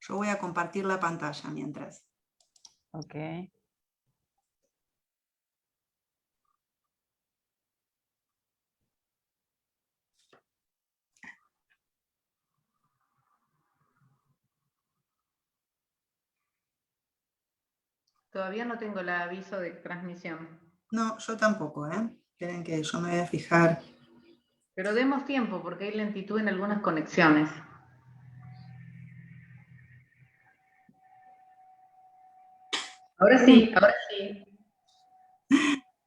Yo voy a compartir la pantalla mientras. Ok. Todavía no tengo el aviso de transmisión. No, yo tampoco, ¿eh? Esperen que yo me voy a fijar. Pero demos tiempo porque hay lentitud en algunas conexiones. Ahora sí, ahora sí.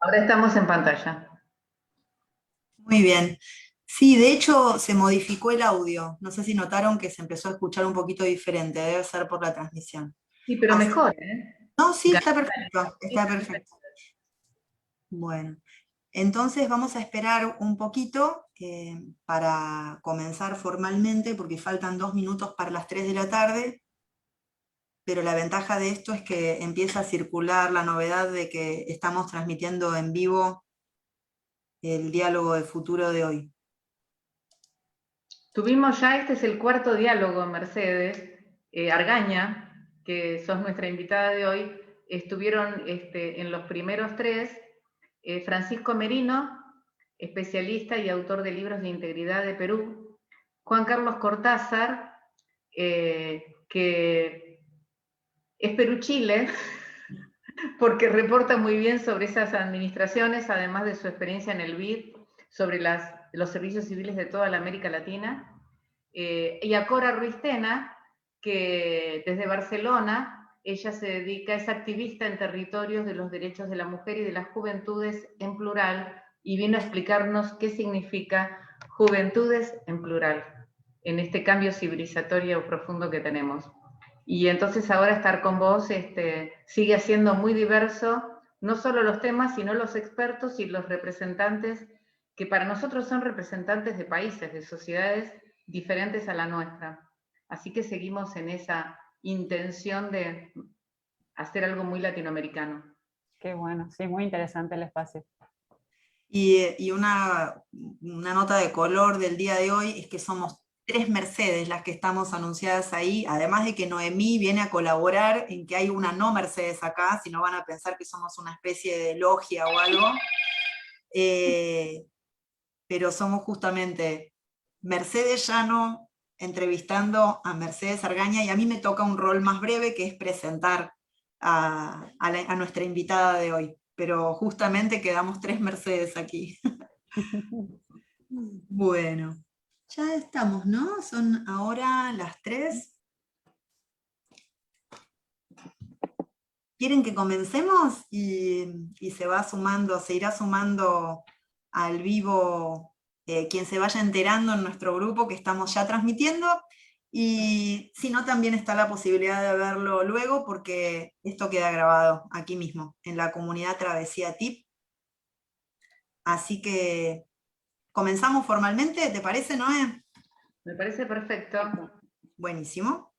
Ahora estamos en pantalla. Muy bien. Sí, de hecho se modificó el audio. No sé si notaron que se empezó a escuchar un poquito diferente. Debe ser por la transmisión. Sí, pero Así- mejor, ¿eh? No, sí, está perfecto. Está perfecto. Bueno, entonces vamos a esperar un poquito para comenzar formalmente, porque faltan 2 minutos para las 3 de la tarde, pero la ventaja de esto es que empieza a circular la novedad de que estamos transmitiendo en vivo el diálogo de futuro de hoy. Tuvimos ya, este es el cuarto diálogo, Mercedes. Argaña, que sos nuestra invitada de hoy, estuvieron en los primeros tres. Francisco Merino, especialista y autor de libros de integridad de Perú. Juan Carlos Cortázar, que es Perú-Chile, porque reporta muy bien sobre esas administraciones, además de su experiencia en el BID, sobre los servicios civiles de toda la América Latina. Y a Cora Ruiz Tena, que desde Barcelona, ella se dedica, es activista en territorios de los derechos de la mujer y de las juventudes en plural, y vino a explicarnos qué significa juventudes en plural, en este cambio civilizatorio profundo que tenemos. Y entonces ahora estar con vos sigue siendo muy diverso, no solo los temas, sino los expertos y los representantes, que para nosotros son representantes de países, de sociedades diferentes a la nuestra. Así que seguimos en esa intención de hacer algo muy latinoamericano. Qué bueno, sí, muy interesante el espacio. Y una nota de color del día de hoy es que somos 3 Mercedes las que estamos anunciadas ahí, además de que Noemí viene a colaborar en que hay una no Mercedes acá, si no van a pensar que somos una especie de logia o algo. Pero somos justamente Mercedes Llano entrevistando a Mercedes Argaña, y a mí me toca un rol más breve, que es presentar a nuestra invitada de hoy. Pero justamente quedamos 3 Mercedes aquí. Bueno, ya estamos, ¿no? Son ahora las 3. ¿Quieren que comencemos? Y se va sumando, se irá sumando al vivo quien se vaya enterando en nuestro grupo que estamos ya transmitiendo, y si no, también está la posibilidad de verlo luego, porque esto queda grabado aquí mismo, en la comunidad Travesía TIP. Así que comenzamos formalmente, ¿te parece, Noé? Me parece perfecto. Buenísimo.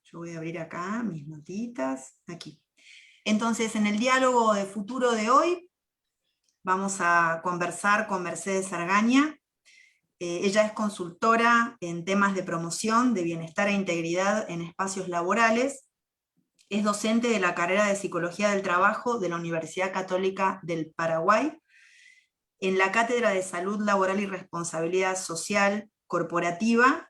Yo voy a abrir acá mis notitas, aquí. Entonces, en el diálogo de futuro de hoy, vamos a conversar con Mercedes Argaña. Ella es consultora en temas de promoción de bienestar e integridad en espacios laborales. Es docente de la carrera de Psicología del Trabajo de la Universidad Católica del Paraguay, en la Cátedra de Salud Laboral y Responsabilidad Social Corporativa,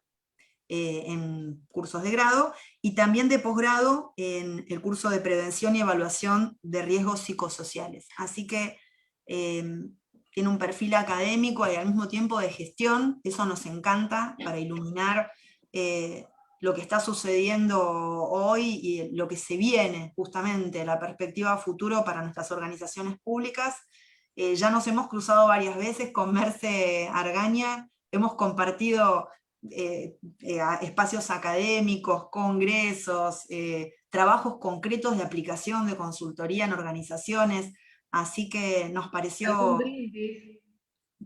en cursos de grado, y también de posgrado en el curso de Prevención y Evaluación de Riesgos Psicosociales. Así que tiene un perfil académico y al mismo tiempo de gestión. Eso nos encanta para iluminar lo que está sucediendo hoy y lo que se viene, justamente, la perspectiva a futuro para nuestras organizaciones públicas. Ya nos hemos cruzado varias veces con Merce Argaña, hemos compartido espacios académicos, congresos, trabajos concretos de aplicación de consultoría en organizaciones, así que nos pareció... ¿Algún brindis?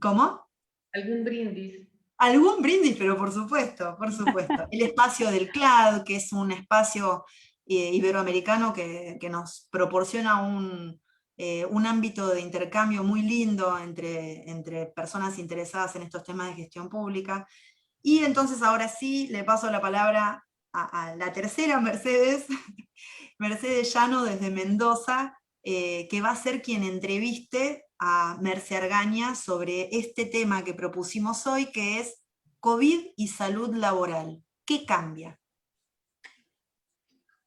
¿Cómo? ¿Algún brindis? Algún brindis, pero por supuesto, por supuesto. El espacio del CLAD, que es un espacio iberoamericano que nos proporciona un ámbito de intercambio muy lindo entre personas interesadas en estos temas de gestión pública. Y entonces ahora sí le paso la palabra a la tercera Mercedes, Mercedes Llano desde Mendoza, que va a ser quien entreviste a Merce Argaña sobre este tema que propusimos hoy, que es COVID y salud laboral. ¿Qué cambia?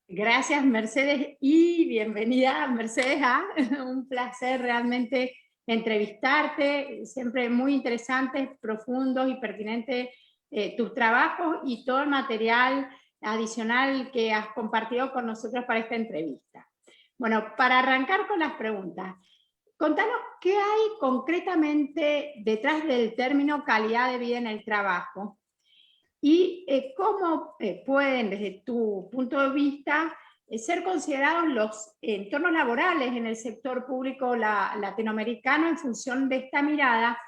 Gracias, Mercedes, y bienvenida, Mercedes, un placer realmente entrevistarte, siempre muy interesantes, profundos y pertinentes tus trabajos y todo el material adicional que has compartido con nosotros para esta entrevista. Bueno, para arrancar con las preguntas, contanos qué hay concretamente detrás del término calidad de vida en el trabajo y cómo pueden, desde tu punto de vista, ser considerados los entornos laborales en el sector público latinoamericano en función de esta mirada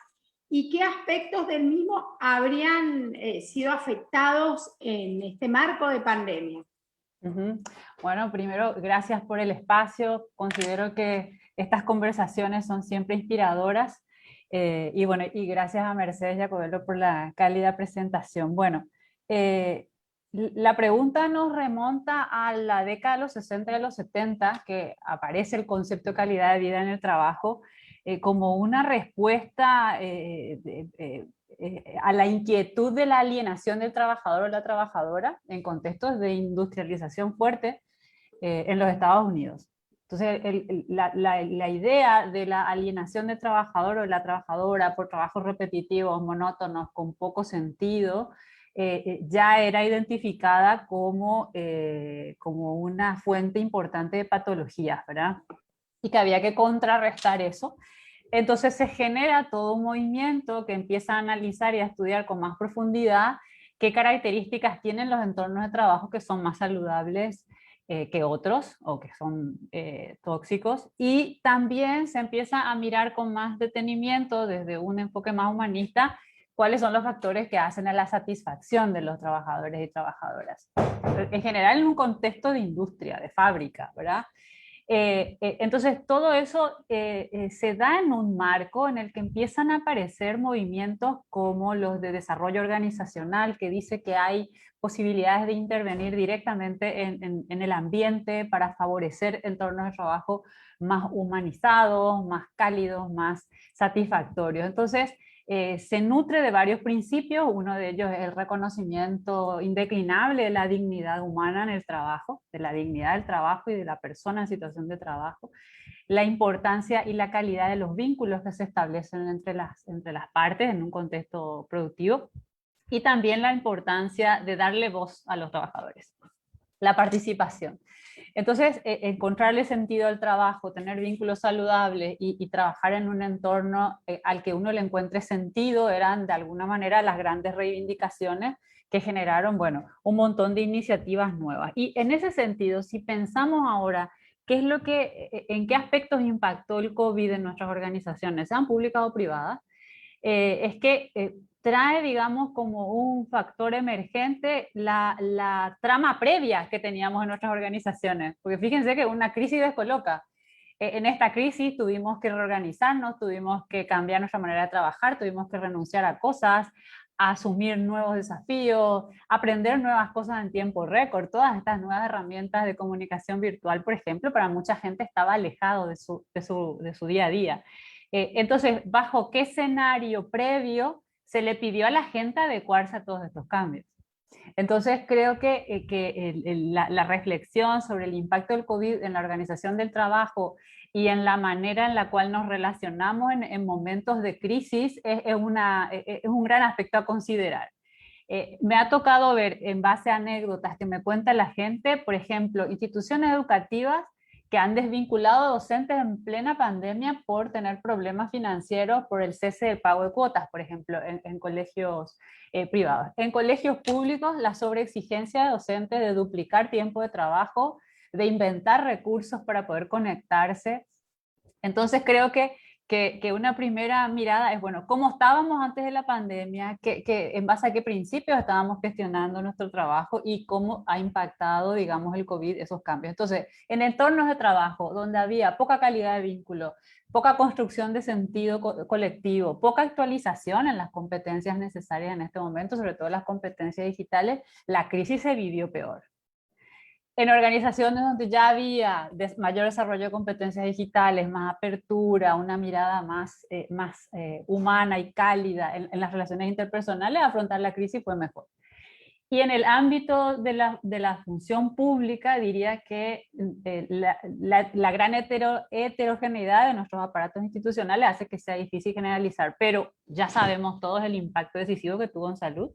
y qué aspectos del mismo habrían sido afectados en este marco de pandemia. Bueno, primero, gracias por el espacio. Considero que estas conversaciones son siempre inspiradoras. Y bueno, y gracias a Mercedes Jacobello por la cálida presentación. Bueno, la pregunta nos remonta a la década de los 60 y de los 70, que aparece el concepto de calidad de vida en el trabajo como una respuesta a la inquietud de la alienación del trabajador o la trabajadora en contextos de industrialización fuerte en los Estados Unidos. Entonces, la idea de la alienación del trabajador o la trabajadora por trabajos repetitivos, monótonos, con poco sentido, ya era identificada como una fuente importante de patologías, ¿verdad? Y que había que contrarrestar eso. Entonces se genera todo un movimiento que empieza a analizar y a estudiar con más profundidad qué características tienen los entornos de trabajo que son más saludables que otros o que son tóxicos, y también se empieza a mirar con más detenimiento desde un enfoque más humanista cuáles son los factores que hacen a la satisfacción de los trabajadores y trabajadoras. En general en un contexto de industria, de fábrica, ¿verdad? Entonces todo eso se da en un marco en el que empiezan a aparecer movimientos como los de desarrollo organizacional, que dice que hay posibilidades de intervenir directamente en el ambiente para favorecer entornos de trabajo más humanizados, más cálidos, más satisfactorios. Entonces se nutre de varios principios. Uno de ellos es el reconocimiento indeclinable de la dignidad humana en el trabajo, de la dignidad del trabajo y de la persona en situación de trabajo, la importancia y la calidad de los vínculos que se establecen entre las partes en un contexto productivo, y también la importancia de darle voz a los trabajadores, la participación. Entonces, encontrarle sentido al trabajo, tener vínculos saludables y trabajar en un entorno al que uno le encuentre sentido eran de alguna manera las grandes reivindicaciones que generaron, bueno, un montón de iniciativas nuevas. Y en ese sentido, si pensamos ahora qué es en qué aspectos impactó el COVID en nuestras organizaciones, sean públicas o privadas, es que trae, digamos, como un factor emergente la trama previa que teníamos en nuestras organizaciones. Porque fíjense que una crisis descoloca. En esta crisis tuvimos que reorganizarnos, tuvimos que cambiar nuestra manera de trabajar, tuvimos que renunciar a cosas, a asumir nuevos desafíos, aprender nuevas cosas en tiempo récord. Todas estas nuevas herramientas de comunicación virtual, por ejemplo, para mucha gente estaba alejado de su día a día. Entonces, ¿bajo qué escenario previo se le pidió a la gente adecuarse a todos estos cambios? Entonces creo que la reflexión sobre el impacto del COVID en la organización del trabajo y en la manera en la cual nos relacionamos en momentos de crisis es un gran aspecto a considerar. Me ha tocado ver, en base a anécdotas que me cuenta la gente, por ejemplo, instituciones educativas que han desvinculado a docentes en plena pandemia por tener problemas financieros por el cese del pago de cuotas, por ejemplo, en colegios privados. En colegios públicos, la sobreexigencia de docentes de duplicar tiempo de trabajo, de inventar recursos para poder conectarse. Entonces creo que que una primera mirada es, bueno, ¿cómo estábamos antes de la pandemia? En base a qué principios estábamos gestionando nuestro trabajo y cómo ha impactado, digamos, el COVID esos cambios? Entonces, en entornos de trabajo donde había poca calidad de vínculo, poca construcción de sentido colectivo, poca actualización en las competencias necesarias en este momento, sobre todo las competencias digitales, la crisis se vivió peor. En organizaciones donde ya había mayor desarrollo de competencias digitales, más apertura, una mirada más, humana y cálida en las relaciones interpersonales, afrontar la crisis fue mejor. Y en el ámbito de la función pública, diría que la gran heterogeneidad de nuestros aparatos institucionales hace que sea difícil generalizar, pero ya sabemos todos el impacto decisivo que tuvo en salud,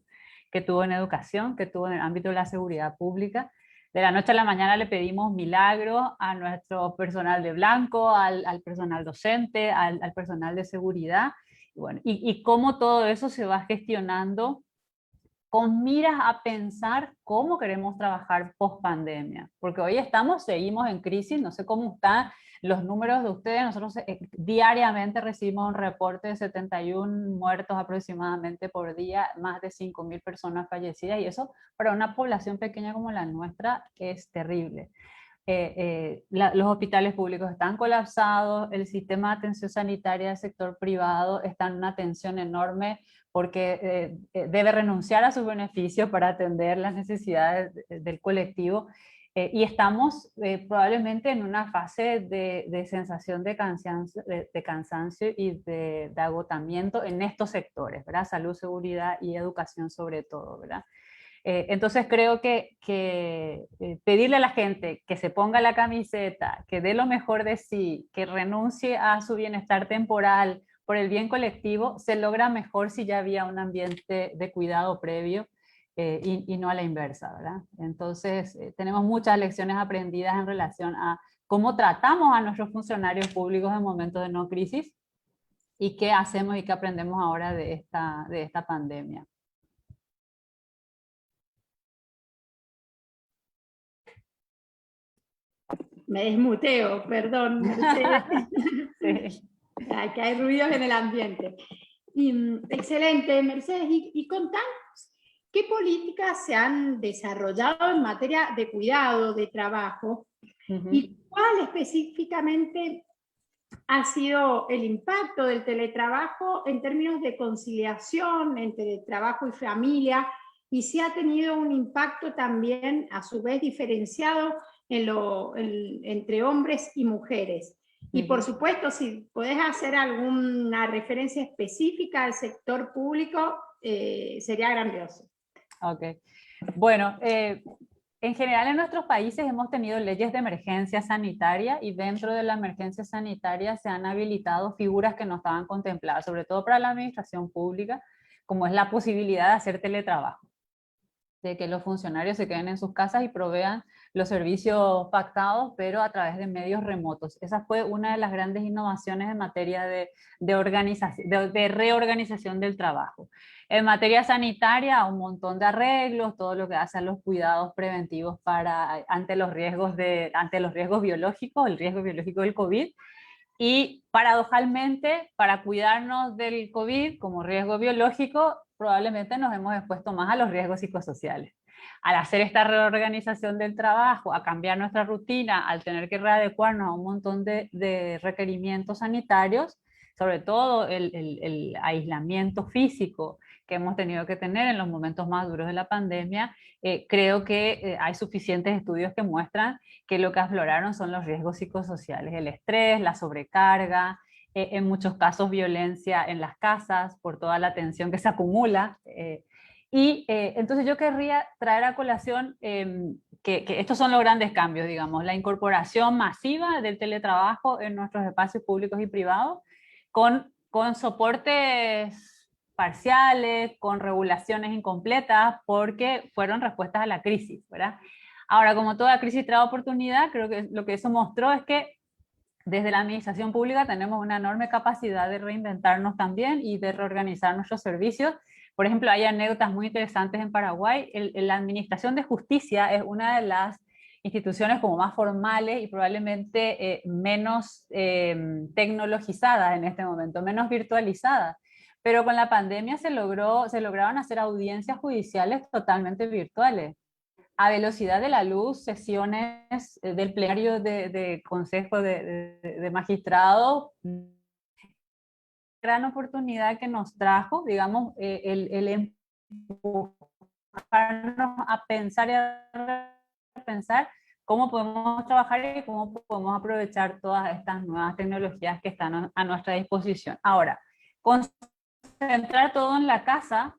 que tuvo en educación, que tuvo en el ámbito de la seguridad pública. De la noche a la mañana le pedimos milagros a nuestro personal de blanco, al personal docente, al personal de seguridad, y cómo todo eso se va gestionando con miras a pensar cómo queremos trabajar post pandemia, porque hoy seguimos en crisis, no sé cómo están los números de ustedes, nosotros diariamente recibimos un reporte de 71 muertos aproximadamente por día, más de 5.000 personas fallecidas, y eso para una población pequeña como la nuestra es terrible. Los hospitales públicos están colapsados, el sistema de atención sanitaria del sector privado está en una tensión enorme porque debe renunciar a sus beneficios para atender las necesidades del colectivo, y estamos probablemente en una fase de sensación de cansancio y de agotamiento en estos sectores, ¿verdad? Salud, seguridad y educación sobre todo, ¿verdad? Entonces creo que pedirle a la gente que se ponga la camiseta, que dé lo mejor de sí, que renuncie a su bienestar temporal por el bien colectivo, se logra mejor si ya había un ambiente de cuidado previo, y no a la inversa, ¿verdad? Entonces tenemos muchas lecciones aprendidas en relación a cómo tratamos a nuestros funcionarios públicos en momentos de no crisis y qué hacemos y qué aprendemos ahora de esta pandemia. Me desmuteo, perdón, Mercedes. Sí. Que hay ruidos en el ambiente. Excelente, Mercedes. Y contanos, ¿qué políticas se han desarrollado en materia de cuidado, de trabajo? ¿Y cuál específicamente ha sido el impacto del teletrabajo en términos de conciliación entre trabajo y familia? Y si ha tenido un impacto también, a su vez, diferenciado entre hombres y mujeres. Y por supuesto, si podés hacer alguna referencia específica al sector público, sería grandioso. Ok. Bueno, en general en nuestros países hemos tenido leyes de emergencia sanitaria, y dentro de la emergencia sanitaria se han habilitado figuras que no estaban contempladas, sobre todo para la administración pública, como es la posibilidad de hacer teletrabajo, de que los funcionarios se queden en sus casas y provean los servicios pactados, pero a través de medios remotos. Esa fue una de las grandes innovaciones en materia de reorganización del trabajo. En materia sanitaria, un montón de arreglos, todo lo que hace a los cuidados preventivos ante los riesgos biológicos, el riesgo biológico del COVID. Y paradojalmente, para cuidarnos del COVID como riesgo biológico, probablemente nos hemos expuesto más a los riesgos psicosociales. Al hacer esta reorganización del trabajo, a cambiar nuestra rutina, al tener que readecuarnos a un montón de requerimientos sanitarios, sobre todo el aislamiento físico que hemos tenido que tener en los momentos más duros de la pandemia, creo que hay suficientes estudios que muestran que lo que afloraron son los riesgos psicosociales, el estrés, la sobrecarga, en muchos casos violencia en las casas por toda la tensión que se acumula. Entonces yo querría traer a colación que estos son los grandes cambios, digamos, la incorporación masiva del teletrabajo en nuestros espacios públicos y privados, con soportes parciales, con regulaciones incompletas, porque fueron respuestas a la crisis, ¿verdad? Ahora, como toda crisis trae oportunidad, creo que lo que eso mostró es que desde la administración pública tenemos una enorme capacidad de reinventarnos también y de reorganizar nuestros servicios. Por ejemplo, hay anécdotas muy interesantes en Paraguay. La administración de justicia es una de las instituciones como más formales y probablemente menos tecnologizadas en este momento, menos virtualizadas. Pero con la pandemia se lograron hacer audiencias judiciales totalmente virtuales, a velocidad de la luz, sesiones del plenario de consejo de magistrados, gran oportunidad que nos trajo, digamos, el empujarnos a pensar y a pensar cómo podemos trabajar y cómo podemos aprovechar todas estas nuevas tecnologías que están a nuestra disposición. Ahora, concentrar todo en la casa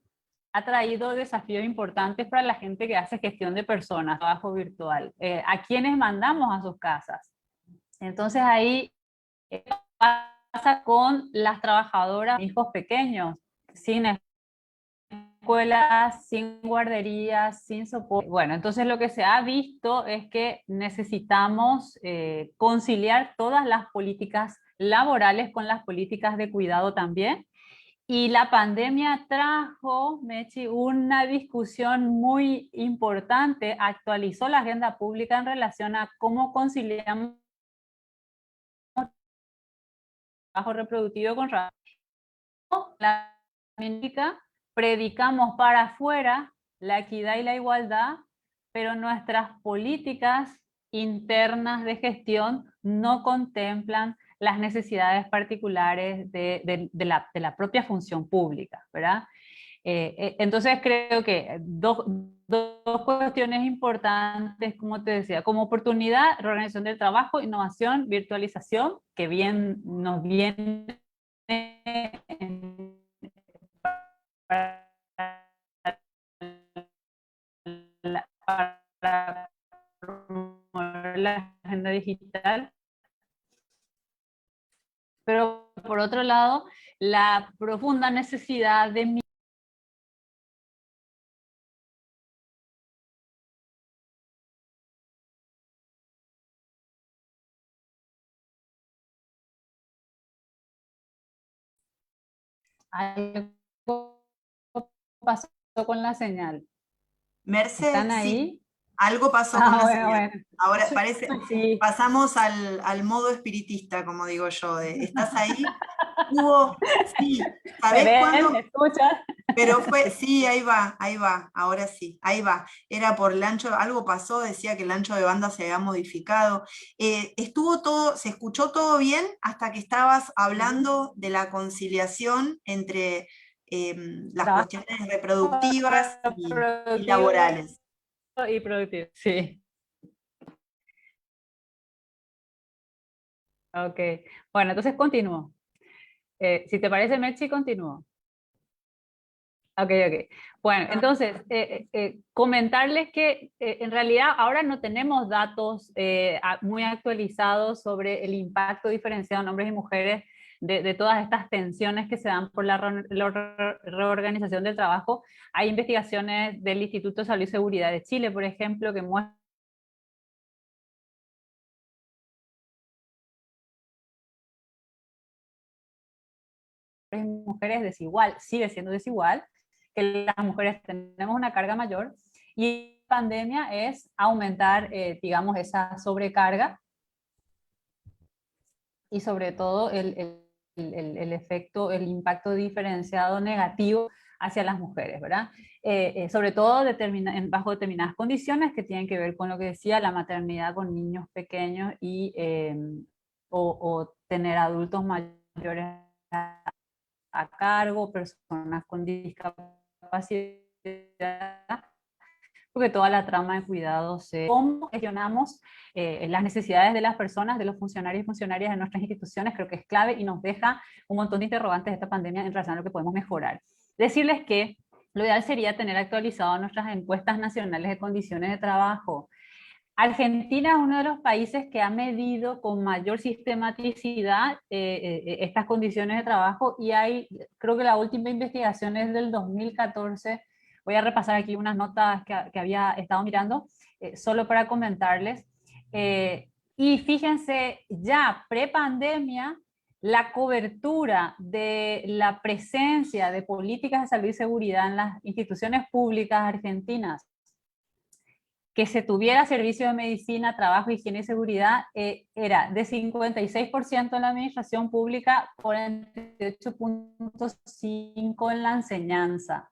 ha traído desafíos importantes para la gente que hace gestión de personas, trabajo virtual, a quienes mandamos a sus casas. Entonces ahí pasa con las trabajadoras, hijos pequeños, sin escuelas, sin guarderías, sin soporte. Bueno, entonces lo que se ha visto es que necesitamos conciliar todas las políticas laborales con las políticas de cuidado también. Y la pandemia trajo, Mechi, una discusión muy importante, actualizó la agenda pública en relación a cómo conciliamos trabajo reproductivo con trabajo. La política, predicamos para afuera la equidad y la igualdad, pero nuestras políticas internas de gestión no contemplan las necesidades particulares de la propia función pública, ¿verdad? Entonces creo que dos cuestiones importantes, como te decía, como oportunidad, reorganización del trabajo, innovación, virtualización, que bien nos viene para promover la agenda digital, pero por otro lado, la profunda necesidad de algo pasó con la señal. Merce, ¿Están sí, ahí? algo pasó con la Bueno, señal. bueno. Ahora parece, Sí. pasamos al modo espiritista, como digo yo, ¿estás ahí? Sí, ¿Me ¿sabés ven? cuándo? ¿Me escuchan? Pero sí, ahí va, ahora sí, ahí va. Era por el ancho, algo pasó, decía que el ancho de banda se había modificado. Estuvo todo, se escuchó todo bien hasta que estabas hablando de la conciliación entre las Trabajo cuestiones reproductivas y productivo laborales. y productivo, sí. Ok. Bueno, entonces continúo. Si te parece, Mechi, continúo. Ok, ok. Bueno, entonces, comentarles que en realidad ahora no tenemos datos muy actualizados sobre el impacto diferenciado en hombres y mujeres de todas estas tensiones que se dan por la reorganización del trabajo. Hay investigaciones del Instituto de Salud y Seguridad de Chile, por ejemplo, que muestran y mujeres desigual, sigue siendo desigual, que las mujeres tenemos una carga mayor y la pandemia es aumentar, digamos, esa sobrecarga y sobre todo el efecto, el impacto diferenciado negativo hacia las mujeres, ¿verdad? Sobre todo bajo determinadas condiciones que tienen que ver con lo que decía, la maternidad con niños pequeños y, o tener adultos mayores a cargo, personas con discapacidad, porque toda la trama de cuidados, cómo gestionamos las necesidades de las personas, de los funcionarios y funcionarias de nuestras instituciones, creo que es clave y nos deja un montón de interrogantes de esta pandemia en relación a lo que podemos mejorar. Decirles que lo ideal sería tener actualizado nuestras encuestas nacionales de condiciones de trabajo. Argentina es uno de los países que ha medido con mayor sistematicidad estas condiciones de trabajo y hay, creo que la última investigación es del 2014. Voy a repasar aquí unas notas que había estado mirando, solo para comentarles. Y fíjense, ya pre-pandemia, la cobertura de la presencia de políticas de salud y seguridad en las instituciones públicas argentinas que se tuviera servicio de medicina, trabajo, higiene y seguridad era de 56% en la administración pública, 48.5% en la enseñanza.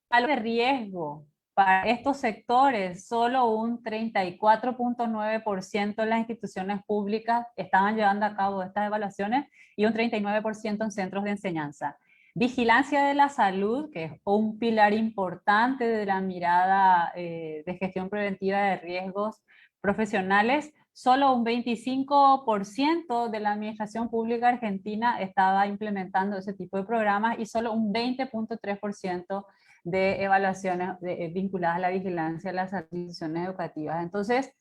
Al de riesgo para estos sectores, solo un 34.9% en las instituciones públicas estaban llevando a cabo estas evaluaciones y un 39% en centros de enseñanza. Vigilancia de la salud, que es un pilar importante de la mirada de gestión preventiva de riesgos profesionales, solo un 25% de la administración pública argentina estaba implementando ese tipo de programas y solo un 20.3% de evaluaciones vinculadas a la vigilancia de las instituciones educativas. Entonces,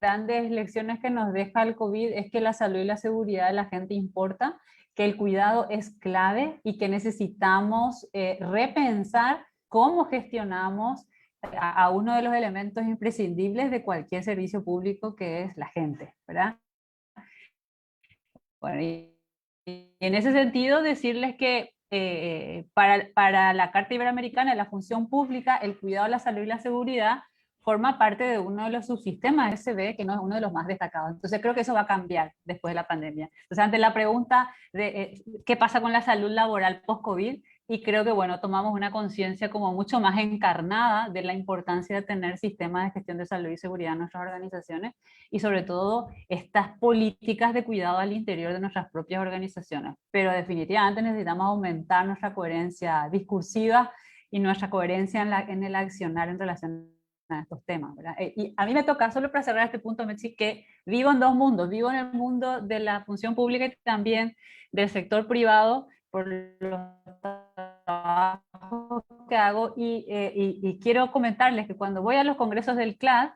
grandes lecciones que nos deja el COVID es que la salud y la seguridad de la gente importa, que el cuidado es clave y que necesitamos repensar cómo gestionamos a uno de los elementos imprescindibles de cualquier servicio público, que es la gente, ¿verdad? Bueno, y en ese sentido decirles que para la Carta Iberoamericana de la Función Pública, el cuidado de la salud y la seguridad forma parte de uno de los subsistemas de SB, que no es uno de los más destacados. Entonces creo que eso va a cambiar después de la pandemia. Entonces, ante la pregunta de qué pasa con la salud laboral post-COVID, y creo que, bueno, tomamos una conciencia como mucho más encarnada de la importancia de tener sistemas de gestión de salud y seguridad en nuestras organizaciones, y sobre todo estas políticas de cuidado al interior de nuestras propias organizaciones. Pero definitivamente necesitamos aumentar nuestra coherencia discursiva y nuestra coherencia en el accionar en relación a estos temas, ¿verdad? Y a mí me toca, solo para cerrar este punto, Metsi, que vivo en dos mundos, vivo en el mundo de la función pública y también del sector privado, por los trabajos que hago, y quiero comentarles que cuando voy a los congresos del CLAD,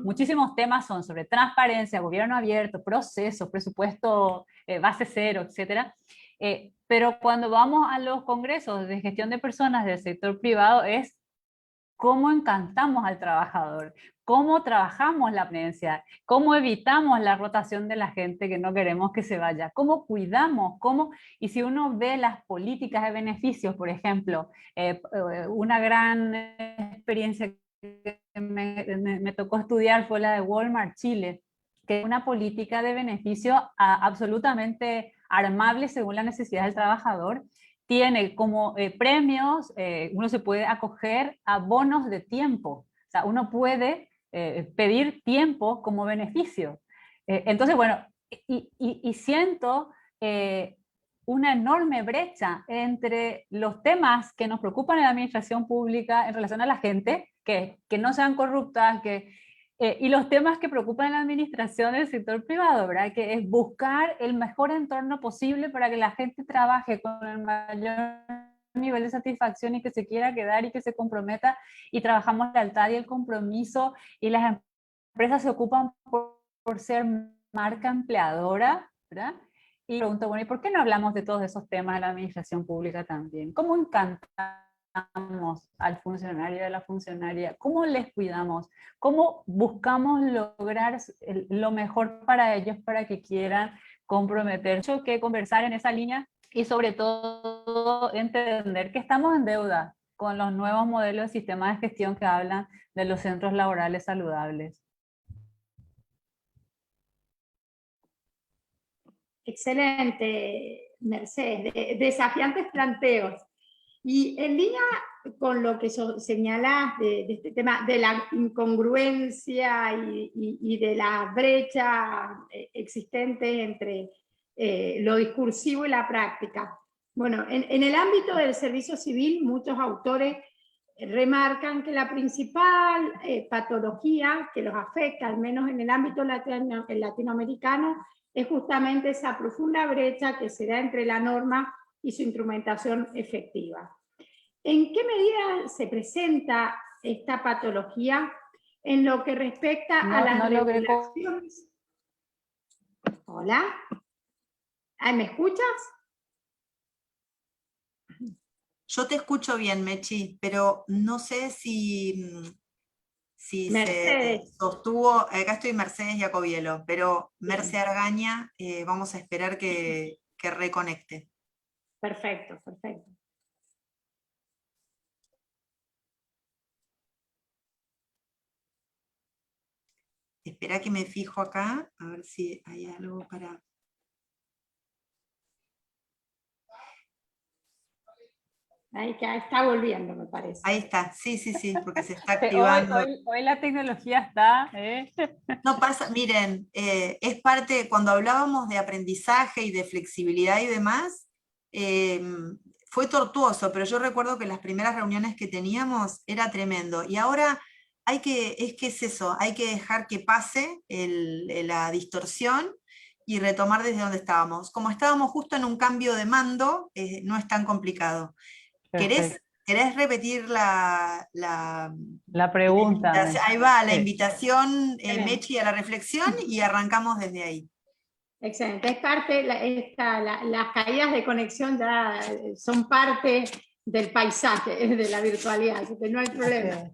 muchísimos temas son sobre transparencia, gobierno abierto, procesos, presupuesto base cero, etcétera. Pero cuando vamos a los congresos de gestión de personas del sector privado es cómo encantamos al trabajador, cómo trabajamos la presencia, cómo evitamos la rotación de la gente que no queremos que se vaya, cómo cuidamos, y si uno ve las políticas de beneficios, por ejemplo, una gran experiencia que me tocó estudiar fue la de Walmart Chile, que es una política de beneficio absolutamente armable según la necesidad del trabajador. Tiene como premios, uno se puede acoger a bonos de tiempo, o sea, uno puede pedir tiempo como beneficio. Entonces, bueno, y siento una enorme brecha entre los temas que nos preocupan en la administración pública en relación a la gente, que no sean corruptas, y los temas que preocupan en la administración del sector privado, ¿verdad? Que es buscar el mejor entorno posible para que la gente trabaje con el mayor nivel de satisfacción y que se quiera quedar y que se comprometa, y trabajamos la lealtad y el compromiso, y las empresas se ocupan por ser marca empleadora, ¿verdad? Y pregunto, bueno, ¿y por qué no hablamos de todos esos temas en la administración pública también? ¿Cómo encantamos al funcionario y a la funcionaria? ¿Cómo les cuidamos? ¿Cómo buscamos lograr lo mejor para ellos para que quieran comprometerse? Mucho que conversar en esa línea, y sobre todo entender que estamos en deuda con los nuevos modelos de sistemas de gestión que hablan de los centros laborales saludables. Excelente, Mercedes. Desafiantes planteos. Y en línea con lo que señalás de este tema de la incongruencia y de la brecha existente entre lo discursivo y la práctica. Bueno, en el ámbito del servicio civil, muchos autores remarcan que la principal patología que los afecta, al menos en el ámbito latinoamericano, es justamente esa profunda brecha que se da entre la norma y su instrumentación efectiva. ¿En qué medida se presenta esta patología en lo que respecta a las regulaciones? Hola, ¿me escuchas? Yo te escucho bien, Mechi, pero no sé si se sostuvo. Acá estoy Mercedes Jacobielo, pero Merce Argaña, vamos a esperar que reconecte. Perfecto, perfecto. espera que me fijo acá, a ver si hay algo para... Ahí que está volviendo, me parece. Ahí está, sí, sí, sí, porque se está Hoy, activando. hoy la tecnología está... No pasa, miren, es parte, cuando hablábamos de aprendizaje y de flexibilidad y demás, fue tortuoso, pero yo recuerdo que las primeras reuniones que teníamos era tremendo. Y ahora es que es eso, hay que dejar que pase la distorsión y retomar desde donde estábamos. Como estábamos justo en un cambio de mando, no es tan complicado. Perfecto. ¿Querés repetir la Pregunta. invitación? Ahí va, la Sí. invitación, Excelente. Mechi, a la reflexión y arrancamos desde ahí. Excelente, es parte, las caídas de conexión ya son parte del paisaje de la virtualidad, así que no hay problema.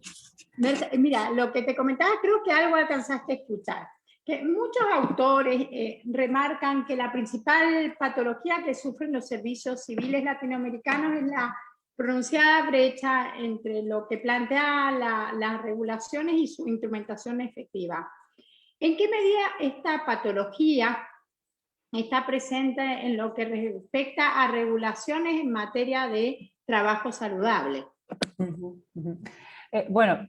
Mira, lo que te comentaba, creo que algo alcanzaste a escuchar, que muchos autores remarcan que la principal patología que sufren los servicios civiles latinoamericanos es la pronunciada brecha entre lo que plantea las regulaciones y su instrumentación efectiva. ¿En qué medida esta patología está presente en lo que respecta a regulaciones en materia de trabajo saludable? Bueno,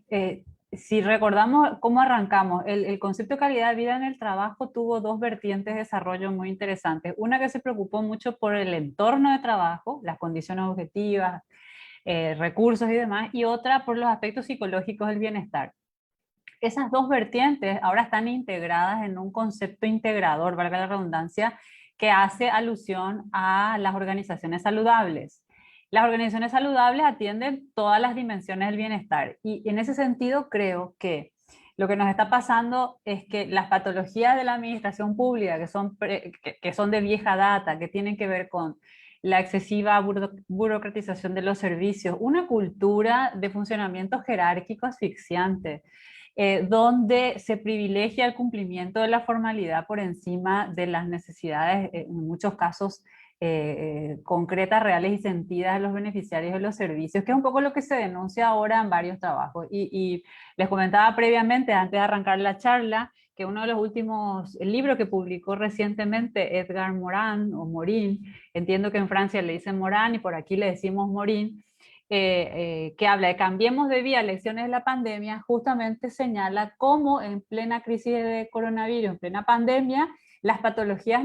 si recordamos cómo arrancamos, el concepto de calidad de vida en el trabajo tuvo dos vertientes de desarrollo muy interesantes. Una que se preocupó mucho por el entorno de trabajo, las condiciones objetivas, recursos y demás, y otra por los aspectos psicológicos del bienestar. Esas dos vertientes ahora están integradas en un concepto integrador, valga la redundancia, que hace alusión a las organizaciones saludables. Las organizaciones saludables atienden todas las dimensiones del bienestar y en ese sentido creo que lo que nos está pasando es que las patologías de la administración pública, que son de vieja data, que tienen que ver con la excesiva burocratización de los servicios, una cultura de funcionamiento jerárquico asfixiante, donde se privilegia el cumplimiento de la formalidad por encima de las necesidades, en muchos casos, concretas, reales y sentidas de los beneficiarios de los servicios, que es un poco lo que se denuncia ahora en varios trabajos. Y les comentaba previamente, antes de arrancar la charla, que uno de los últimos libros que publicó recientemente Edgar Morin, o Morin, entiendo que en Francia le dicen Morin y por aquí le decimos Morin, que habla de cambiemos de vía, lecciones de la pandemia, justamente señala cómo en plena crisis de coronavirus, en plena pandemia, las patologías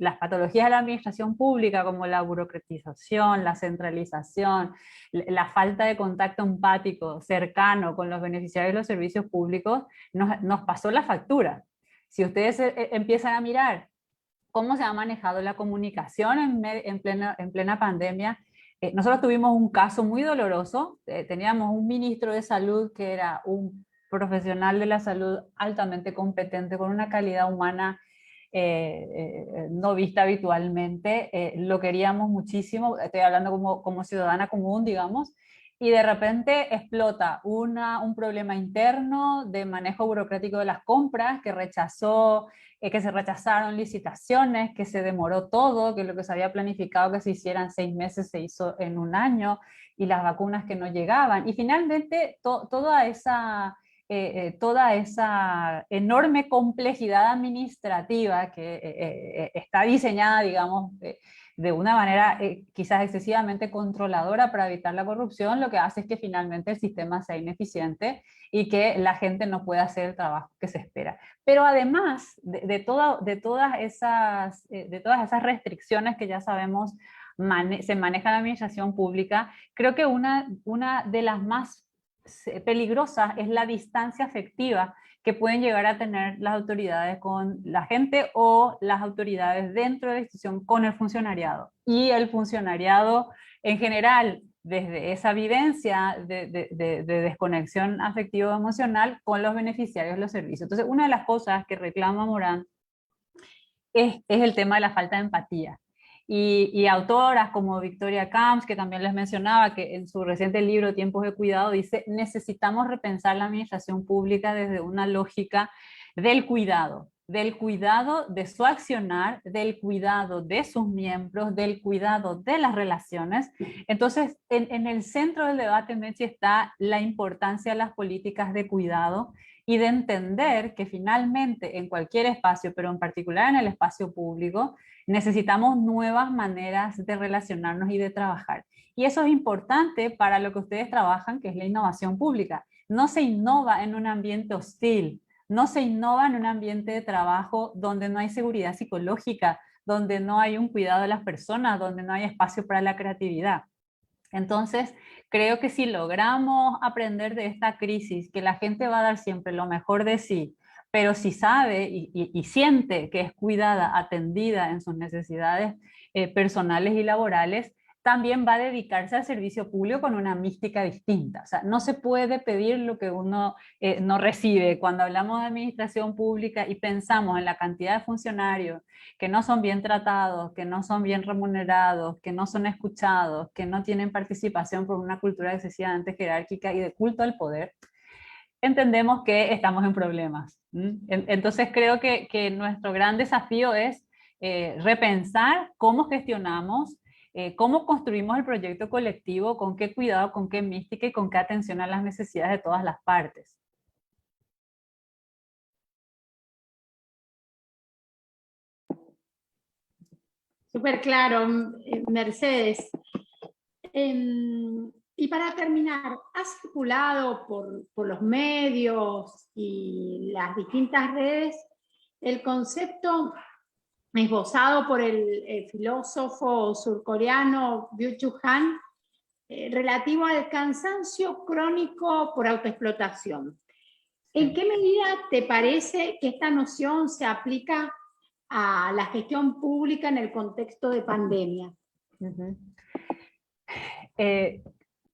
las patologías de la administración pública, como la burocratización, la centralización, la falta de contacto empático cercano con los beneficiarios de los servicios públicos, nos pasó la factura. Si ustedes empiezan a mirar cómo se ha manejado la comunicación en plena pandemia, nosotros tuvimos un caso muy doloroso. Teníamos un ministro de salud que era un profesional de la salud altamente competente, con una calidad humana no vista habitualmente. Lo queríamos muchísimo, estoy hablando como ciudadana común, digamos, y de repente explota un problema interno de manejo burocrático de las compras, que se rechazaron licitaciones, que se demoró todo, que lo que se había planificado que se hiciera en 6 meses se hizo en 1 año, y las vacunas que no llegaban. Y finalmente toda esa enorme complejidad administrativa que está diseñada, digamos, de una manera quizás excesivamente controladora para evitar la corrupción, lo que hace es que finalmente el sistema sea ineficiente y que la gente no pueda hacer el trabajo que se espera. Pero además de todas esas restricciones que ya sabemos se maneja en la administración pública, creo que una de las más peligrosas es la distancia afectiva que pueden llegar a tener las autoridades con la gente o las autoridades dentro de la institución con el funcionariado. Y el funcionariado en general, desde esa vivencia de desconexión afectivo-emocional con los beneficiarios de los servicios. Entonces, una de las cosas que reclama Morin es el tema de la falta de empatía. Y autoras como Victoria Camps, que también les mencionaba, que en su reciente libro Tiempos de Cuidado dice: necesitamos repensar la administración pública desde una lógica del cuidado de su accionar, del cuidado de sus miembros, del cuidado de las relaciones. Entonces, en el centro del debate, Mechi, está la importancia de las políticas de cuidado y de entender que finalmente en cualquier espacio, pero en particular en el espacio público, necesitamos nuevas maneras de relacionarnos y de trabajar. Y eso es importante para lo que ustedes trabajan, que es la innovación pública. No se innova en un ambiente hostil, no se innova en un ambiente de trabajo donde no hay seguridad psicológica, donde no hay un cuidado de las personas, donde no hay espacio para la creatividad. Entonces, creo que si logramos aprender de esta crisis, que la gente va a dar siempre lo mejor de sí, pero si sabe y siente que es cuidada, atendida en sus necesidades personales y laborales, también va a dedicarse al servicio público con una mística distinta. O sea, no se puede pedir lo que uno no recibe. Cuando hablamos de administración pública y pensamos en la cantidad de funcionarios que no son bien tratados, que no son bien remunerados, que no son escuchados, que no tienen participación por una cultura excesivamente jerárquica y de culto al poder, entendemos que estamos en problemas. Entonces creo que nuestro gran desafío es repensar cómo gestionamos, cómo construimos el proyecto colectivo, con qué cuidado, con qué mística y con qué atención a las necesidades de todas las partes. Súper claro, Mercedes. Y para terminar, ¿has circulado por los medios y las distintas redes el concepto esbozado por el filósofo surcoreano Byung-Chul Han relativo al cansancio crónico por autoexplotación? ¿En qué medida te parece que esta noción se aplica a la gestión pública en el contexto de pandemia?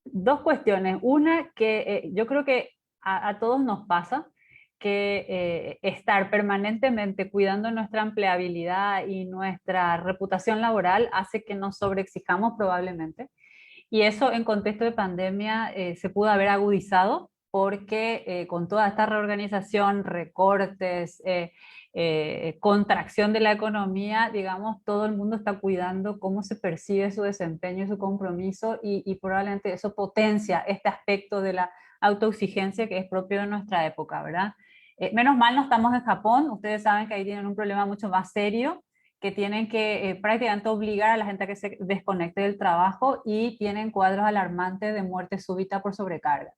Dos cuestiones. Una, que yo creo que a todos nos pasa, que estar permanentemente cuidando nuestra empleabilidad y nuestra reputación laboral hace que nos sobreexijamos probablemente. Y eso en contexto de pandemia se pudo haber agudizado porque con toda esta reorganización, recortes, contracción de la economía, digamos, todo el mundo está cuidando cómo se percibe su desempeño y su compromiso y probablemente eso potencia este aspecto de la autoexigencia que es propio de nuestra época, ¿verdad? Menos mal no estamos en Japón, ustedes saben que ahí tienen un problema mucho más serio, que tienen que prácticamente obligar a la gente a que se desconecte del trabajo y tienen cuadros alarmantes de muerte súbita por sobrecarga.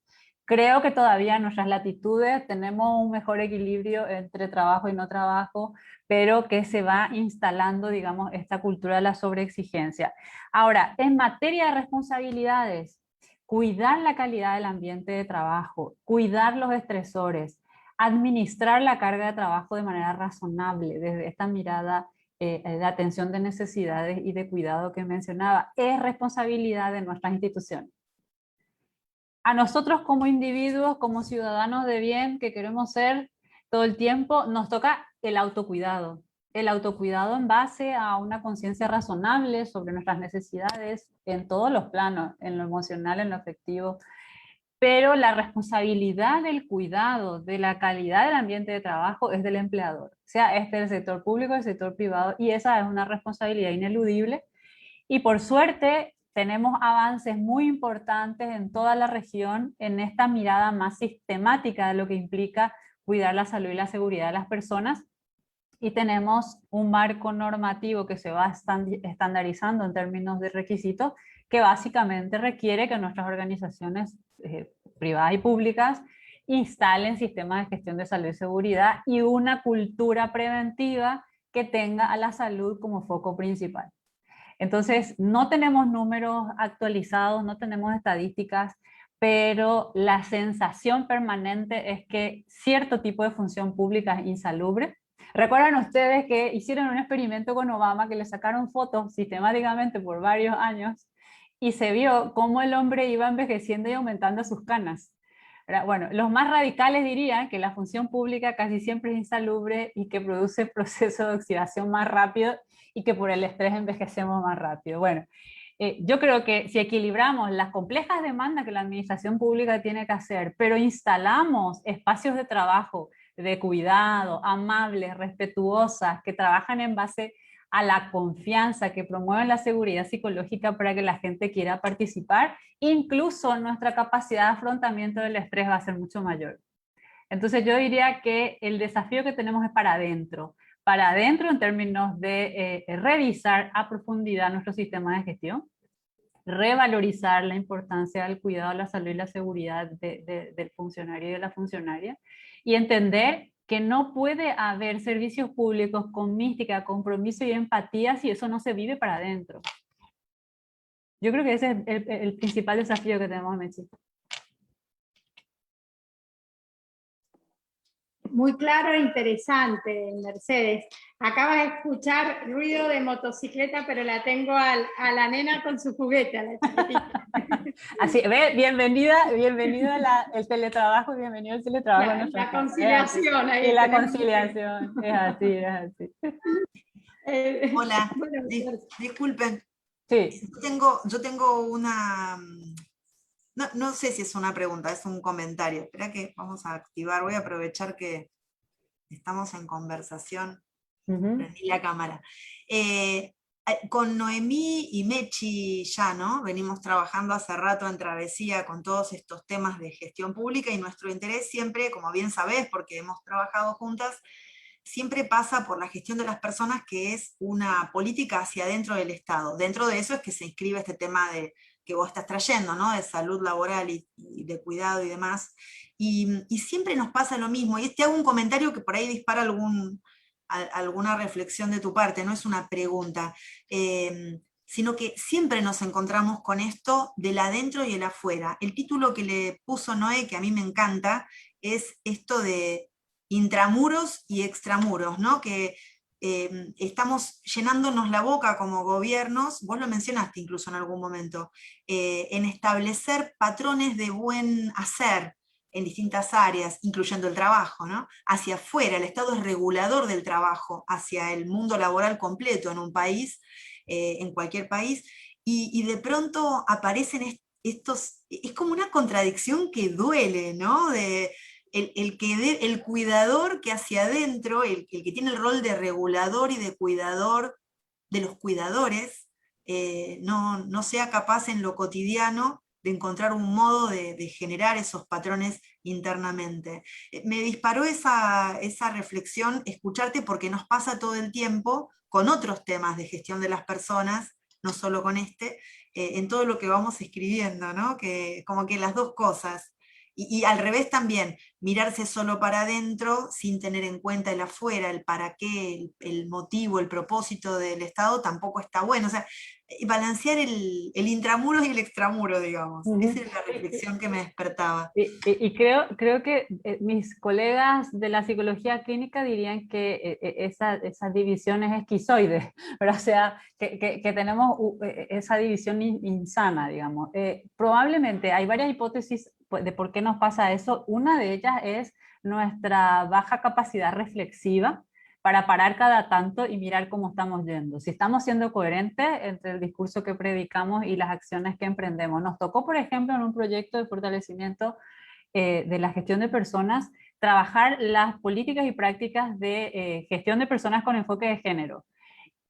Creo que todavía en nuestras latitudes tenemos un mejor equilibrio entre trabajo y no trabajo, pero que se va instalando, digamos, esta cultura de la sobreexigencia. Ahora, en materia de responsabilidades, cuidar la calidad del ambiente de trabajo, cuidar los estresores, administrar la carga de trabajo de manera razonable, desde esta mirada de atención de necesidades y de cuidado que mencionaba, es responsabilidad de nuestras instituciones. A nosotros como individuos, como ciudadanos de bien que queremos ser todo el tiempo, nos toca el autocuidado en base a una conciencia razonable sobre nuestras necesidades en todos los planos, en lo emocional, en lo afectivo, pero la responsabilidad del cuidado de la calidad del ambiente de trabajo es del empleador, sea este del sector público o del sector privado, y esa es una responsabilidad ineludible. Y por suerte tenemos avances muy importantes en toda la región en esta mirada más sistemática de lo que implica cuidar la salud y la seguridad de las personas, y tenemos un marco normativo que se va estandarizando en términos de requisitos, que básicamente requiere que nuestras organizaciones privadas y públicas instalen sistemas de gestión de salud y seguridad y una cultura preventiva que tenga a la salud como foco principal. Entonces, no tenemos números actualizados, no tenemos estadísticas, pero la sensación permanente es que cierto tipo de función pública es insalubre. ¿Recuerdan ustedes que hicieron un experimento con Obama, que le sacaron fotos sistemáticamente por varios años y se vio cómo el hombre iba envejeciendo y aumentando sus canas? Bueno, los más radicales dirían que la función pública casi siempre es insalubre y que produce procesos de oxidación más rápido y que por el estrés envejecemos más rápido. Bueno, yo creo que si equilibramos las complejas demandas que la administración pública tiene que hacer, pero instalamos espacios de trabajo, de cuidado, amables, respetuosas, que trabajan en base a la confianza, que promueven la seguridad psicológica para que la gente quiera participar, incluso nuestra capacidad de afrontamiento del estrés va a ser mucho mayor. Entonces yo diría que el desafío que tenemos es para adentro en términos de revisar a profundidad nuestro sistema de gestión, revalorizar la importancia del cuidado de la salud y la seguridad del funcionario y de la funcionaria, y entender que no puede haber servicios públicos con mística, compromiso y empatía si eso no se vive para adentro. Yo creo que ese es el principal desafío que tenemos, Mechi. Muy claro e interesante, Mercedes. Acabas de escuchar ruido de motocicleta, pero la tengo a la nena con su juguete, a la chiquitita. Así, ve, bienvenida el teletrabajo, bienvenido el teletrabajo. La conciliación. Ahí y la conciliación, es así, es así. Hola, Bueno, disculpen. Sí. Yo tengo una... No sé si es una pregunta, es un comentario. Espera que vamos a activar, voy a aprovechar que estamos en conversación. Prendí la cámara. Con Noemí y Mechi ya, ¿no? Venimos trabajando hace rato en Travesía con todos estos temas de gestión pública, y nuestro interés siempre, como bien sabés, porque hemos trabajado juntas, siempre pasa por la gestión de las personas, que es una política hacia adentro del Estado. Dentro de eso es que se inscribe este tema que vos estás trayendo, ¿no? De salud laboral y de cuidado y demás. Y siempre nos pasa lo mismo, y te hago un comentario que por ahí dispara alguna reflexión de tu parte, no es una pregunta, sino que siempre nos encontramos con esto del adentro y el afuera. El título que le puso Noé, que a mí me encanta, es esto de intramuros y extramuros, ¿no? Que estamos llenándonos la boca como gobiernos, vos lo mencionaste incluso en algún momento, en establecer patrones de buen hacer en distintas áreas, incluyendo el trabajo, ¿no? Hacia afuera, el Estado es regulador del trabajo, hacia el mundo laboral completo en un país, en cualquier país, y de pronto aparecen estos, es como una contradicción que duele, ¿no? El cuidador que hacia adentro, el que tiene el rol de regulador y de cuidador de los cuidadores, no sea capaz en lo cotidiano de encontrar un modo de generar esos patrones internamente. Me disparó esa reflexión escucharte, porque nos pasa todo el tiempo con otros temas de gestión de las personas, no solo con en todo lo que vamos escribiendo, ¿no? Que como que las dos cosas. Y al revés también, mirarse solo para adentro sin tener en cuenta el afuera, el para qué, el motivo, el propósito del Estado tampoco está bueno. O sea, balancear el intramuro y el extramuro, digamos. Esa es la reflexión que me despertaba. Y creo que mis colegas de la psicología clínica dirían que esa división es esquizoide, pero o sea, que tenemos esa división insana, digamos. Probablemente hay varias hipótesis de por qué nos pasa eso. Una de ellas es nuestra baja capacidad reflexiva para parar cada tanto y mirar cómo estamos yendo. Si estamos siendo coherentes entre el discurso que predicamos y las acciones que emprendemos. Nos tocó, por ejemplo, en un proyecto de fortalecimiento de la gestión de personas, trabajar las políticas y prácticas de gestión de personas con enfoque de género.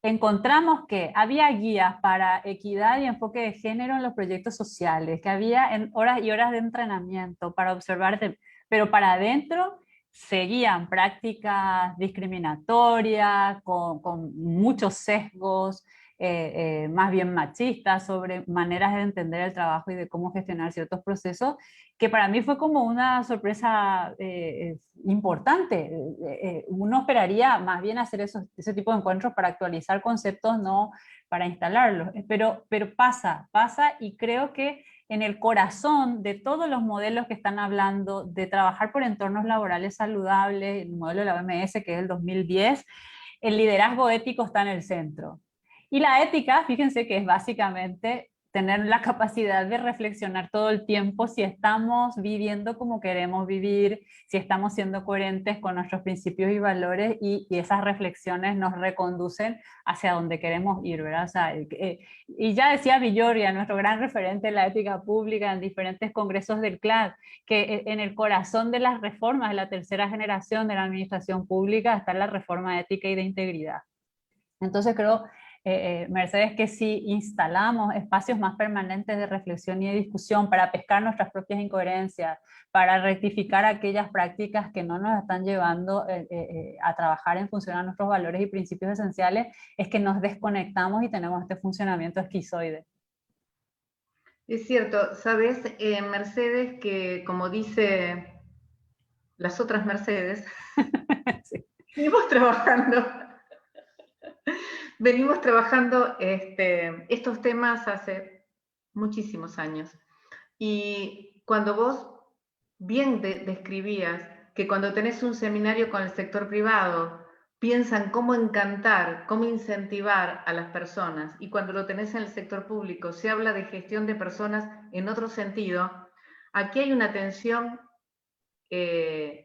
Encontramos que había guías para equidad y enfoque de género en los proyectos sociales, que había horas y horas de entrenamiento para observar, pero para adentro seguían prácticas discriminatorias, con muchos sesgos, más bien machistas, sobre maneras de entender el trabajo y de cómo gestionar ciertos procesos, que para mí fue como una sorpresa importante. Uno esperaría más bien hacer ese tipo de encuentros para actualizar conceptos, no para instalarlos, pero pasa, y creo que en el corazón de todos los modelos que están hablando de trabajar por entornos laborales saludables, el modelo de la OMS, que es el 2010, el liderazgo ético está en el centro. Y la ética, fíjense que es básicamente tener la capacidad de reflexionar todo el tiempo si estamos viviendo como queremos vivir, si estamos siendo coherentes con nuestros principios y valores, y esas reflexiones nos reconducen hacia donde queremos ir, ¿verdad? O sea, y ya decía Villoria, nuestro gran referente en la ética pública en diferentes congresos del CLAD, que en el corazón de las reformas de la tercera generación de la administración pública está la reforma ética y de integridad. Entonces creo Mercedes, que si instalamos espacios más permanentes de reflexión y de discusión para pescar nuestras propias incoherencias, para rectificar aquellas prácticas que no nos están llevando a trabajar en función a nuestros valores y principios esenciales, es que nos desconectamos y tenemos este funcionamiento esquizoide. Es cierto, sabes, Mercedes, que como dice las otras Mercedes, Sí. venimos trabajando estos temas hace muchísimos años. Y cuando vos bien describías que cuando tenés un seminario con el sector privado, piensan cómo encantar, cómo incentivar a las personas, y cuando lo tenés en el sector público, se habla de gestión de personas en otro sentido, aquí hay una tensión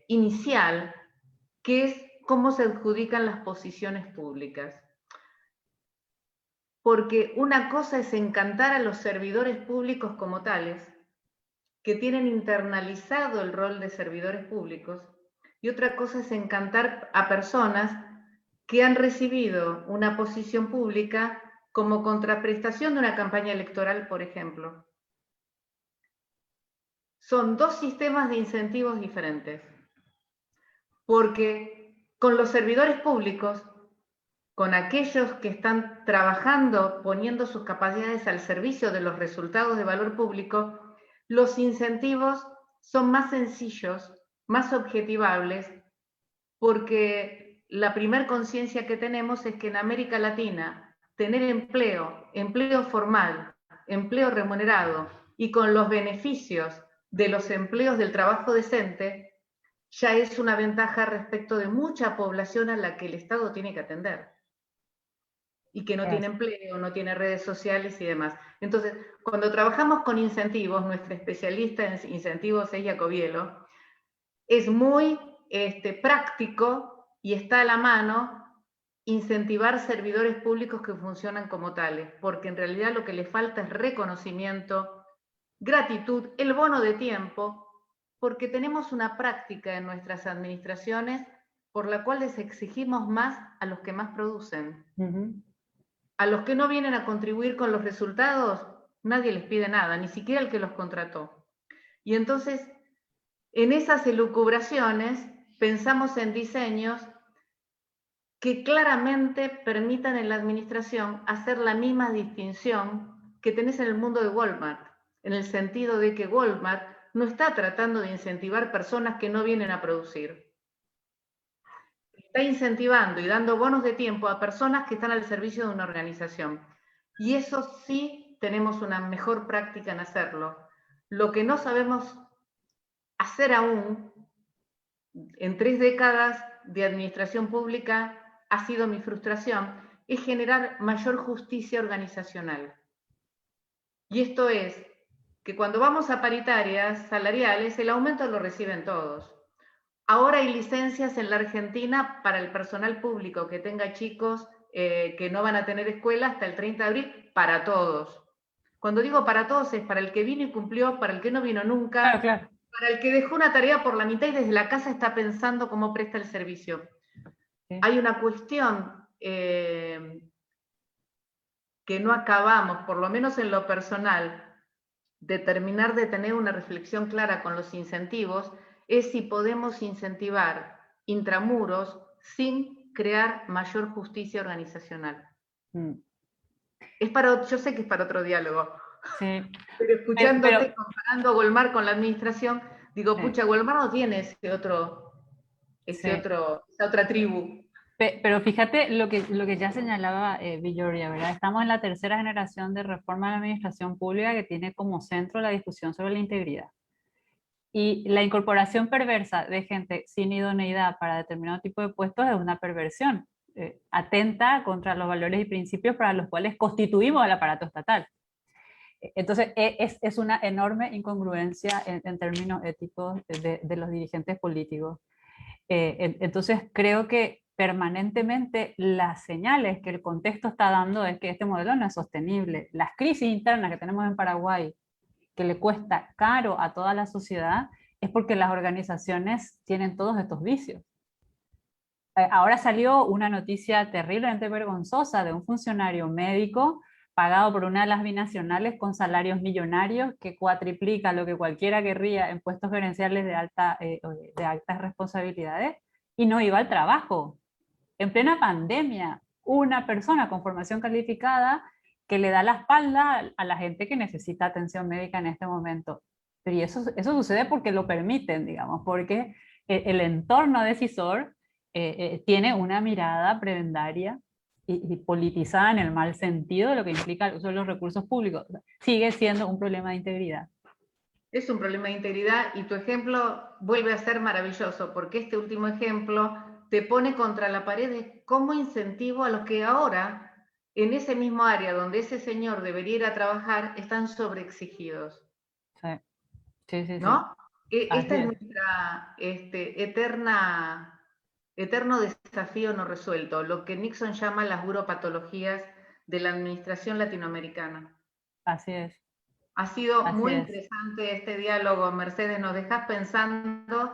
inicial, que es cómo se adjudican las posiciones públicas. Porque una cosa es encantar a los servidores públicos como tales, que tienen internalizado el rol de servidores públicos, y otra cosa es encantar a personas que han recibido una posición pública como contraprestación de una campaña electoral, por ejemplo. Son dos sistemas de incentivos diferentes, porque con los servidores públicos, con aquellos que están trabajando, poniendo sus capacidades al servicio de los resultados de valor público, los incentivos son más sencillos, más objetivables, porque la primer conciencia que tenemos es que en América Latina tener empleo formal, empleo remunerado y con los beneficios de los empleos del trabajo decente, ya es una ventaja respecto de mucha población a la que el Estado tiene que atender y que no tiene empleo, no tiene redes sociales y demás. Entonces, cuando trabajamos con incentivos, nuestra especialista en incentivos es Jacobielo, es muy práctico y está a la mano incentivar servidores públicos que funcionan como tales, porque en realidad lo que le falta es reconocimiento, gratitud, el bono de tiempo, porque tenemos una práctica en nuestras administraciones por la cual les exigimos más a los que más producen. A los que no vienen a contribuir con los resultados, nadie les pide nada, ni siquiera el que los contrató. Y entonces, en esas elucubraciones, pensamos en diseños que claramente permitan en la administración hacer la misma distinción que tenés en el mundo de Walmart, en el sentido de que Walmart no está tratando de incentivar personas que no vienen a producir. Está incentivando y dando bonos de tiempo a personas que están al servicio de una organización. Y eso sí tenemos una mejor práctica en hacerlo. Lo que no sabemos hacer aún, en 3 décadas de administración pública, ha sido mi frustración, es generar mayor justicia organizacional. Y esto es que cuando vamos a paritarias salariales, el aumento lo reciben todos. Ahora hay licencias en la Argentina para el personal público que tenga chicos que no van a tener escuela hasta el 30 de abril, para todos. Cuando digo para todos es para el que vino y cumplió, para el que no vino nunca, Claro. para el que dejó una tarea por la mitad y desde la casa está pensando cómo presta el servicio. Sí. Hay una cuestión que no acabamos, por lo menos en lo personal, de terminar de tener una reflexión clara con los incentivos, es si podemos incentivar intramuros sin crear mayor justicia organizacional. Yo sé que es para otro diálogo, sí. Pero escuchándote, comparando a Walmart con la administración, digo, sí. Pucha, Walmart no tiene esa otra tribu. Pero fíjate lo que ya señalaba Villoria, ¿verdad? Estamos en la tercera generación de reforma de la administración pública que tiene como centro la discusión sobre la integridad. Y la incorporación perversa de gente sin idoneidad para determinado tipo de puestos es una perversión, atenta contra los valores y principios para los cuales constituimos el aparato estatal. Entonces, es una enorme incongruencia en términos éticos de los dirigentes políticos. Entonces, creo que permanentemente las señales que el contexto está dando es que este modelo no es sostenible. Las crisis internas que tenemos en Paraguay, que le cuesta caro a toda la sociedad, es porque las organizaciones tienen todos estos vicios. ahora salió una noticia terriblemente vergonzosa de un funcionario médico pagado por una de las binacionales con salarios millonarios que cuatriplica lo que cualquiera querría en puestos gerenciales de altas responsabilidades, y no iba al trabajo. En plena pandemia, una persona con formación calificada que le da la espalda a la gente que necesita atención médica en este momento. Pero y eso sucede porque lo permiten, digamos, porque el entorno decisor tiene una mirada prebendaria y politizada en el mal sentido de lo que implica el uso de los recursos públicos. Sigue siendo un problema de integridad. Es un problema de integridad y tu ejemplo vuelve a ser maravilloso, porque este último ejemplo te pone contra la pared de cómo incentivo a los que ahora, en ese mismo área donde ese señor debería ir a trabajar, están sobreexigidos. Sí, sí, sí. ¿No? Esta es Es. nuestra eterno desafío no resuelto, lo que Nixon llama las buropatologías de la administración latinoamericana. Así es. Ha sido Así muy es. interesante este diálogo, Mercedes, nos dejas pensando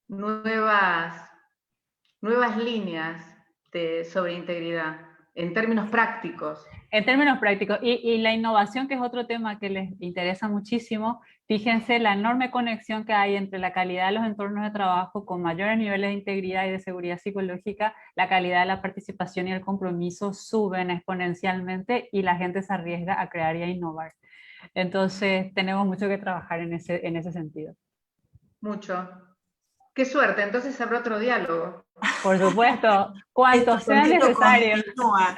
nuevas líneas sobre integridad, en términos prácticos. En términos prácticos, y la innovación, que es otro tema que les interesa muchísimo, fíjense la enorme conexión que hay entre la calidad de los entornos de trabajo con mayores niveles de integridad y de seguridad psicológica, la calidad de la participación y el compromiso suben exponencialmente y la gente se arriesga a crear y a innovar. Entonces tenemos mucho que trabajar en ese sentido. Mucho. Qué suerte, entonces habrá otro diálogo. Por supuesto, cuantos sean necesarios.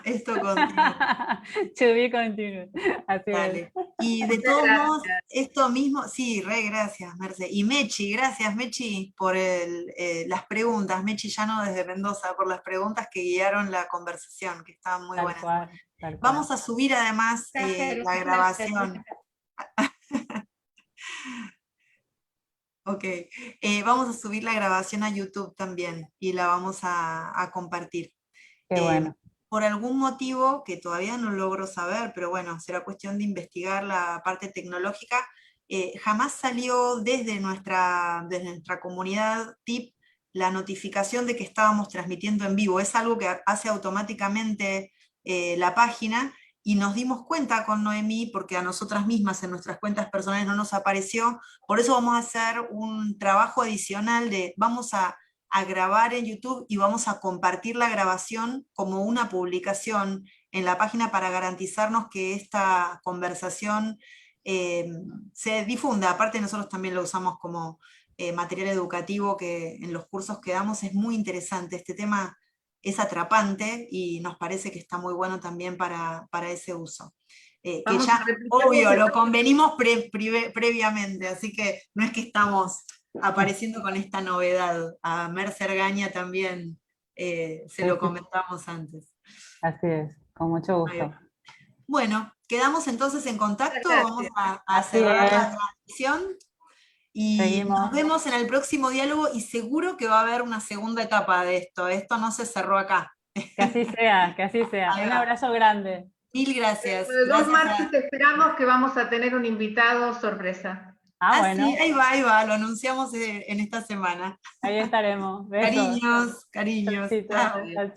Esto continúa. To be continued. Así Dale. es. Y de todos modos, esto mismo, sí, gracias, Merce. Y Mechi, gracias, Mechi, por las preguntas. Mechi Llano desde Mendoza, por las preguntas que guiaron la conversación, que estaban muy buenas. Tal cual. Vamos a subir además la grabación. Ok, vamos a subir la grabación a YouTube también y la vamos a compartir. Qué bueno. Por algún motivo que todavía no logro saber, pero bueno, será cuestión de investigar la parte tecnológica, jamás salió desde nuestra comunidad TIP la notificación de que estábamos transmitiendo en vivo. Es algo que hace automáticamente la página, y nos dimos cuenta con Noemí, porque a nosotras mismas en nuestras cuentas personales no nos apareció. Por eso vamos a hacer un trabajo adicional de, vamos a grabar en YouTube y vamos a compartir la grabación como una publicación en la página para garantizarnos que esta conversación se difunda. Aparte nosotros también lo usamos como material educativo, que en los cursos que damos es muy interesante. Este tema es atrapante y nos parece que está muy bueno también para ese uso. Que ya, obvio, lo convenimos previamente, así que no es que estamos apareciendo con esta novedad. A Mercer Gaña también se lo comentamos antes. Así es, con mucho gusto. Bueno, quedamos entonces en contacto, vamos a cerrar la transmisión y seguimos. Nos vemos en el próximo diálogo, y seguro que va a haber una segunda etapa de esto no se cerró acá. Que así sea, que así sea. Un abrazo grande. Mil gracias. De 2 martes esperamos que vamos a tener un invitado sorpresa. Bueno. Sí, ahí va, lo anunciamos en esta semana. Ahí estaremos. Besos. Cariños. Chau, chau.